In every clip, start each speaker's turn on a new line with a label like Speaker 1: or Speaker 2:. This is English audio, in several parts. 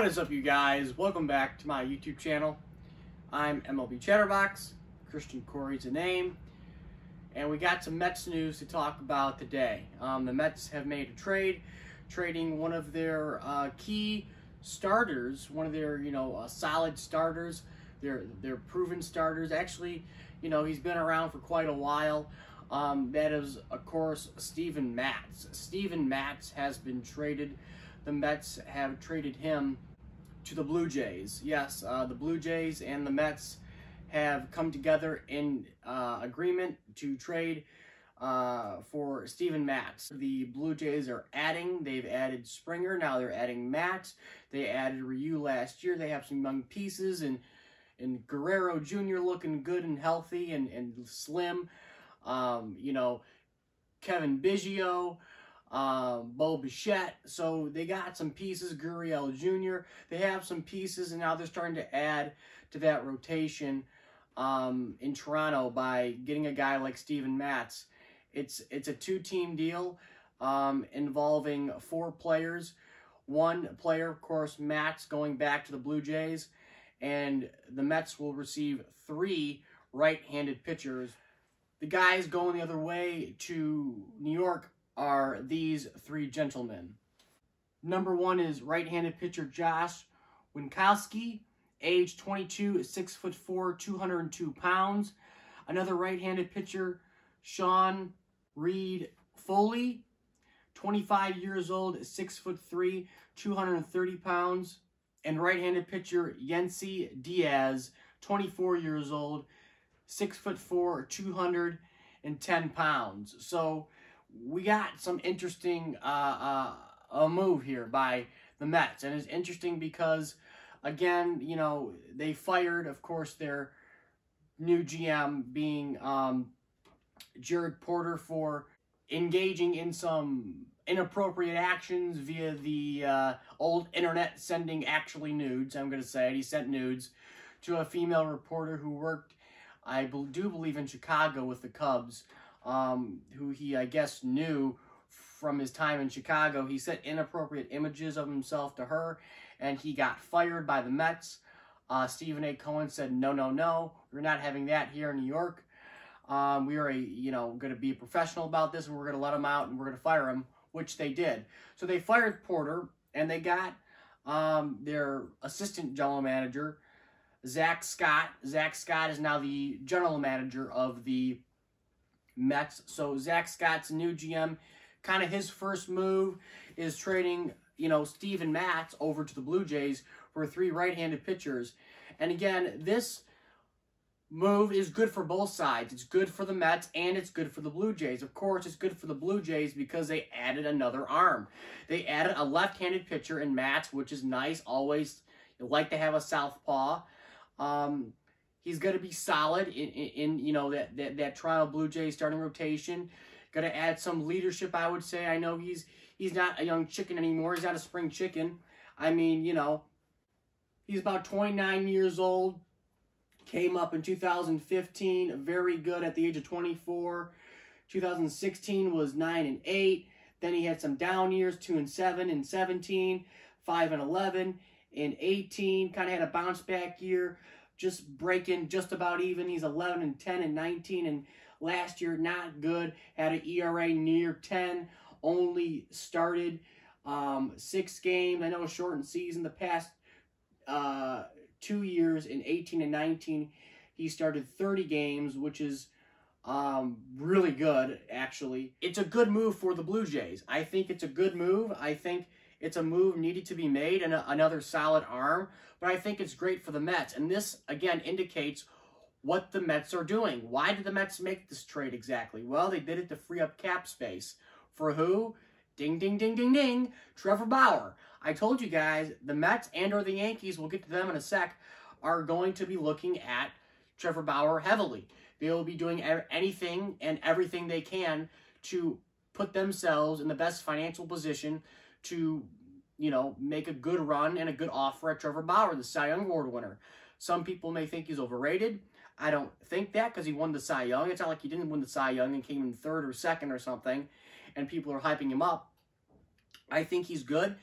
Speaker 1: What is up, you guys? Welcome back to my YouTube channel. I'm MLB Chatterbox. Christian Corey's a name. And we got some Mets news to talk about today. The Mets have made a trade, trading one of their key starters, one of their, solid starters, their proven starters. Actually, he's been around for quite a while. That is, of course, Steven Matz. Steven Matz has been traded. The Mets have traded him to the Blue Jays. Yes, the Blue Jays and the Mets have come together in agreement to trade for Steven Matz. The Blue Jays are they've added Springer, now they're adding Matz. They added Ryu last year. They have some young pieces, and Guerrero Jr. looking good and healthy and slim. Kevin Biggio, Bo Bichette. So they got some pieces. Gurriel Jr. They have some pieces, and now they're starting to add to that rotation in Toronto by getting a guy like Steven Matz. It's a two-team deal involving 4 players. One player, of course, Matz, going back to the Blue Jays, and the Mets will receive 3 right-handed pitchers. The guys going the other way to New York are these 3 gentlemen. Number 1 is right-handed pitcher Josh Winkowski, age 22, 6'4", 202 pounds. Another right-handed pitcher, Sean Reed Foley, 25 years old, 6'3", 230 pounds. And right-handed pitcher Yency Diaz, 24 years old, 6'4", 210 pounds. So we got some interesting a move here by the Mets, and it's interesting because, again, they fired, of course, their new GM being Jared Porter for engaging in some inappropriate actions via the old internet, sending actually nudes. I'm going to say it. He sent nudes to a female reporter who worked, I do believe, in Chicago with the Cubs, who he, I guess, knew from his time in Chicago. He sent inappropriate images of himself to her, and he got fired by the Mets. Stephen A. Cohen said, no, we're not having that here in New York. We are, going to be professional about this, and we're going to let him out, and we're going to fire him, which they did. So they fired Porter, and they got their assistant general manager, Zach Scott. Zach Scott is now the general manager of the Mets. So Zach Scott's new GM, kind of his first move is trading, Steven Matz over to the Blue Jays for 3 right-handed pitchers. And again, this move is good for both sides. It's good for the Mets and it's good for the Blue Jays. Of course, it's good for the Blue Jays because they added another arm. They added a left-handed pitcher in Matz, which is nice. Always, you like to have a southpaw. He's going to be solid in that Toronto Blue Jays starting rotation. Going to add some leadership, I would say. I know he's not a young chicken anymore. He's not a spring chicken. I mean, he's about 29 years old. Came up in 2015, very good at the age of 24. 2016 was 9-8. Then he had some down years, 2-7 in 17, 5-11 in 18. Kind of had a bounce back year, just breaking just about even. He's 11-10 in 19, and last year not good. Had an ERA near 10. Only started 6 games. I know a shortened season. The past 2 years, in 18 and 19, he started 30 games, which is really good, actually. It's a good move for the Blue Jays. I think it's a good move. I think it's a move needed to be made, and another solid arm. But I think it's great for the Mets. And this, again, indicates what the Mets are doing. Why did the Mets make this trade exactly? Well, they did it to free up cap space. For who? Ding, ding, ding, ding, ding. Trevor Bauer. I told you guys, the Mets and or the Yankees, we'll get to them in a sec, are going to be looking at Trevor Bauer heavily. They will be doing anything and everything they can to put themselves in the best financial position to, make a good run and a good offer at Trevor Bauer, the Cy Young Award winner. Some people may think he's overrated. I don't think that because he won the Cy Young. It's not like he didn't win the Cy Young and came in 3rd or 2nd or something, and people are hyping him up. I think he's good.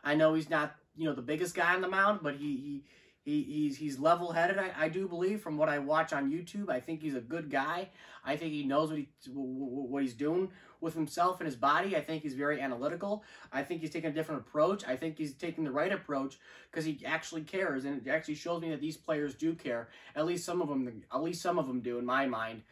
Speaker 1: I know he's not the biggest guy on the mound, but he's level-headed. I do believe, from what I watch on YouTube. I think he's a good guy. I think he knows what he's doing with himself and his body. I think he's very analytical. I think he's taking a different approach. I think he's taking the right approach because he actually cares, and it actually shows me that these players do care. At least some of them do, in my mind.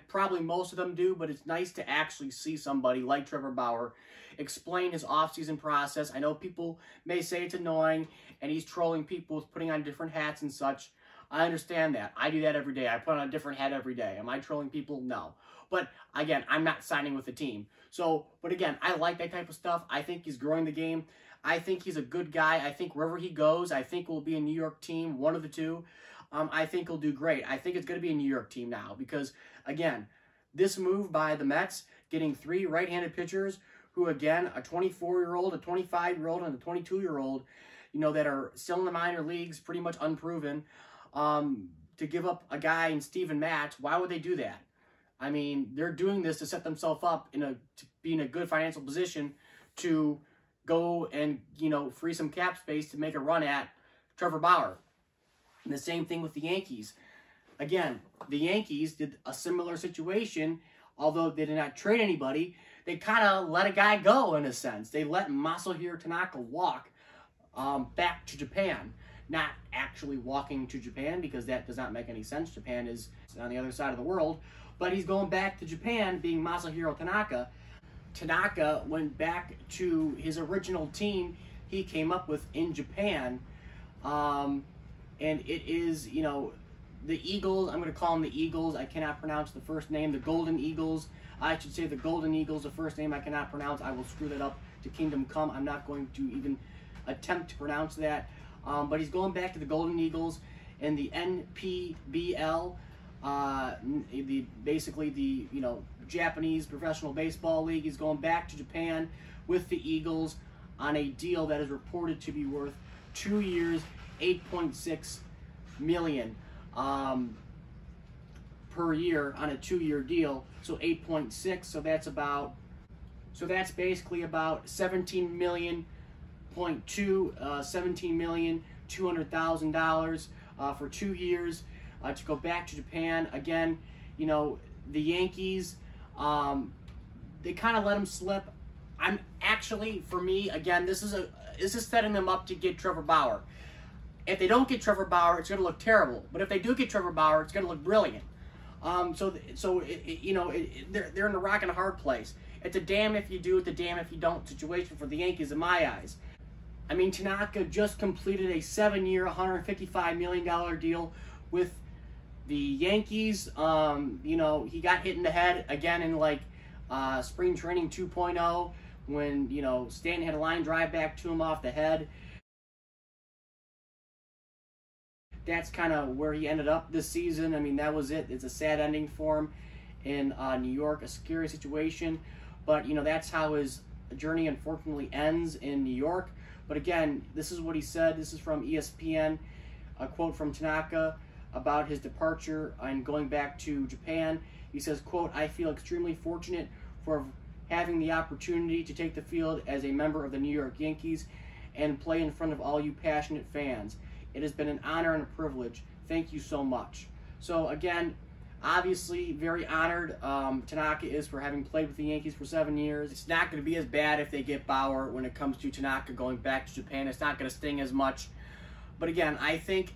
Speaker 1: Probably most of them do, but it's nice to actually see somebody like Trevor Bauer explain his offseason process. I know people may say it's annoying and he's trolling people with putting on different hats and such. I understand that. I do that every day. I put on a different hat every day. Am I trolling people? No. But again, I'm not signing with the team. But again, I like that type of stuff. I think he's growing the game. I think he's a good guy. I think wherever he goes, I think will be a New York team, one of the two. I think he'll do great. I think it's going to be a New York team now because, again, this move by the Mets, getting 3 right-handed pitchers who, again, a 24-year-old, a 25-year-old, and a 22-year-old, that are still in the minor leagues, pretty much unproven, to give up a guy in Steven Matz, why would they do that? I mean, they're doing this to set themselves up to be in a good financial position to go and, free some cap space to make a run at Trevor Bauer. And the same thing with the Yankees. Again, the Yankees did a similar situation, although they did not trade anybody. They kind of let a guy go, in a sense. They let Masahiro Tanaka walk back to Japan. Not actually walking to Japan, because that does not make any sense. Japan is on the other side of the world. But he's going back to Japan, being Masahiro Tanaka. Tanaka went back to his original team he came up with in Japan. And it is, the Eagles. I'm going to call them the Eagles. I cannot pronounce the first name. The Golden Eagles. I should say the Golden Eagles. The first name I cannot pronounce. I will screw that up to Kingdom Come. I'm not going to even attempt to pronounce that. But he's going back to the Golden Eagles and the NPBL. Basically the Japanese Professional Baseball League. He's going back to Japan with the Eagles on a deal that is reported to be worth 2 years, $8.6 million per year on a 2-year deal. So 8.6. So that's basically about $17,200,000 for 2 years to go back to Japan. Again, the Yankees, they kind of let him slip. For me, again, this is setting them up to get Trevor Bauer. If they don't get Trevor Bauer, it's going to look terrible. But if they do get Trevor Bauer, it's going to look brilliant. They're in a rock and a hard place. It's a damn if you do, it's a damn if you don't situation for the Yankees in my eyes. I mean, Tanaka just completed a 7-year, $155 million deal with the Yankees. He got hit in the head again in spring training 2.0 when, Stanton had a line drive back to him off the head. That's kind of where he ended up this season. I mean, that was it. It's a sad ending for him in New York, a scary situation. But, that's how his journey unfortunately ends in New York. But again, this is what he said. This is from ESPN, a quote from Tanaka about his departure and going back to Japan. He says, quote, "I feel extremely fortunate for having the opportunity to take the field as a member of the New York Yankees and play in front of all you passionate fans. It has been an honor and a privilege. Thank you so much." So again, obviously very honored Tanaka is for having played with the Yankees for 7 years. It's not going to be as bad if they get Bauer when it comes to Tanaka going back to Japan. It's not going to sting as much. But again, I think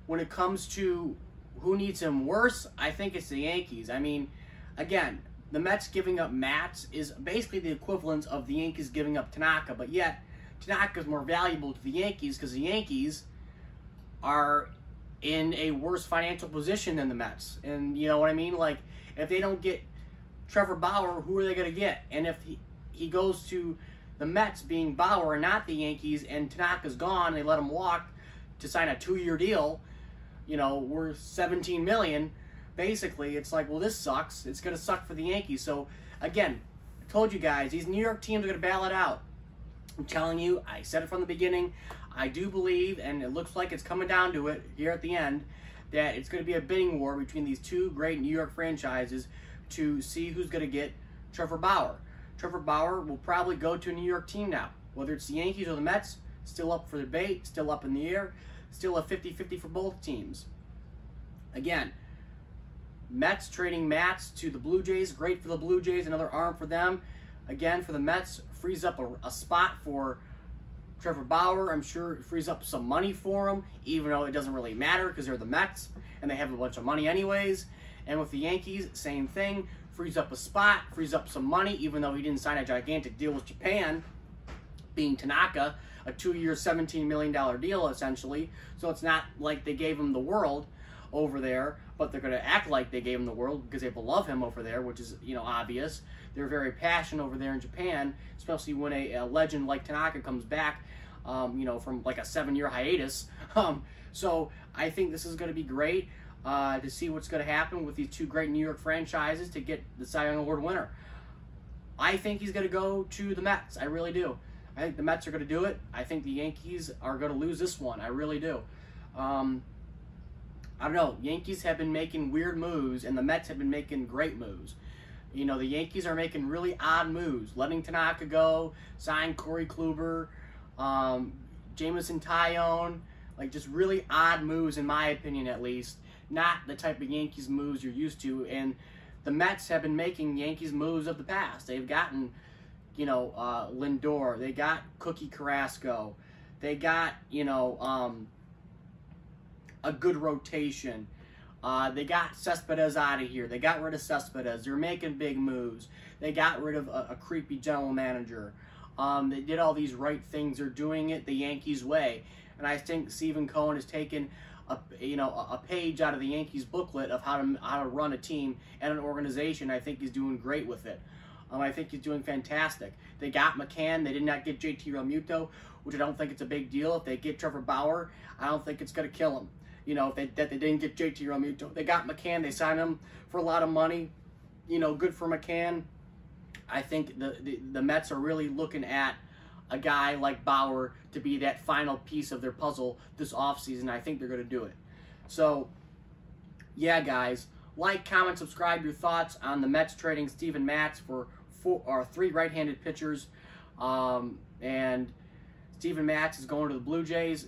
Speaker 1: when it comes to who needs him worse, I think it's the Yankees. I mean, again, the Mets giving up Matz is basically the equivalent of the Yankees giving up Tanaka. But yet, Tanaka's more valuable to the Yankees because the Yankees are in a worse financial position than the Mets. And you know what I mean? If they don't get Trevor Bauer, who are they going to get? And if he goes to the Mets being Bauer and not the Yankees, and Tanaka's gone, they let him walk to sign a 2-year deal, worth $17 million, basically, it's well, this sucks. It's going to suck for the Yankees. So, again, I told you guys, these New York teams are going to battle it out. I'm telling you, I said it from the beginning, I do believe, and it looks like it's coming down to it here at the end, that it's going to be a bidding war between these two great New York franchises to see who's going to get Trevor Bauer. Trevor Bauer will probably go to a New York team now. Whether it's the Yankees or the Mets, still up for debate, still up in the air, still a 50-50 for both teams. Again, Mets trading Matz to the Blue Jays, great for the Blue Jays, another arm for them. Again, for the Mets, frees up a spot for Trevor Bauer. I'm sure it frees up some money for him, even though it doesn't really matter because they're the Mets and they have a bunch of money anyways. And with the Yankees, same thing. Frees up a spot, frees up some money, even though he didn't sign a gigantic deal with Japan, being Tanaka, a 2-year, $17 million deal, essentially. So it's not like they gave him the world over there, but they're going to act like they gave him the world because they love him over there, which is, you know, obvious. They're very passionate over there in Japan, especially when a legend like Tanaka comes back, you know, from like a 7-year hiatus. So I think this is going to be great to see what's going to happen with these two great New York franchises to get the Cy Young Award winner. I think he's going to go to the Mets. I really do. I think the Mets are going to do it. I think the Yankees are going to lose this one. I really do. I don't know. Yankees have been making weird moves, and the Mets have been making great moves. You know, the Yankees are making really odd moves, letting Tanaka go, sign Corey Kluber, Jameson Taillon, like just really odd moves, in my opinion, at least. Not the type of Yankees moves you're used to. And the Mets have been making Yankees moves of the past. They've gotten, you know, Lindor. They got Cookie Carrasco. They got, you know, a good rotation. They got Cespedes out of here. They got rid of Cespedes. They're making big moves. They got rid of a creepy general manager. They did all these right things. They're doing it the Yankees way. And I think Stephen Cohen has taken a page out of the Yankees booklet of how to run a team and an organization. I think he's doing great with it. I think he's doing fantastic. They got McCann. They did not get JT Realmuto, which I don't think it's a big deal. If they get Trevor Bauer, I don't think it's going to kill him. You know, if they didn't get JT Realmuto. They got McCann. They signed him for a lot of money. You know, good for McCann. I think the Mets are really looking at a guy like Bauer to be that final piece of their puzzle this offseason. I think they're going to do it. So, yeah, guys. Like, comment, subscribe your thoughts on the Mets trading Steven Matz for 3 right-handed pitchers. And Steven Matz is going to the Blue Jays.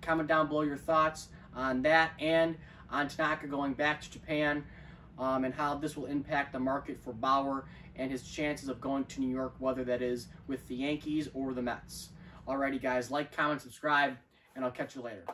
Speaker 1: Comment down below your thoughts on that and on Tanaka going back to Japan, and how this will impact the market for Bauer and his chances of going to New York, whether that is with the Yankees or the Mets. Alrighty, guys. Like, comment, subscribe, and I'll catch you later.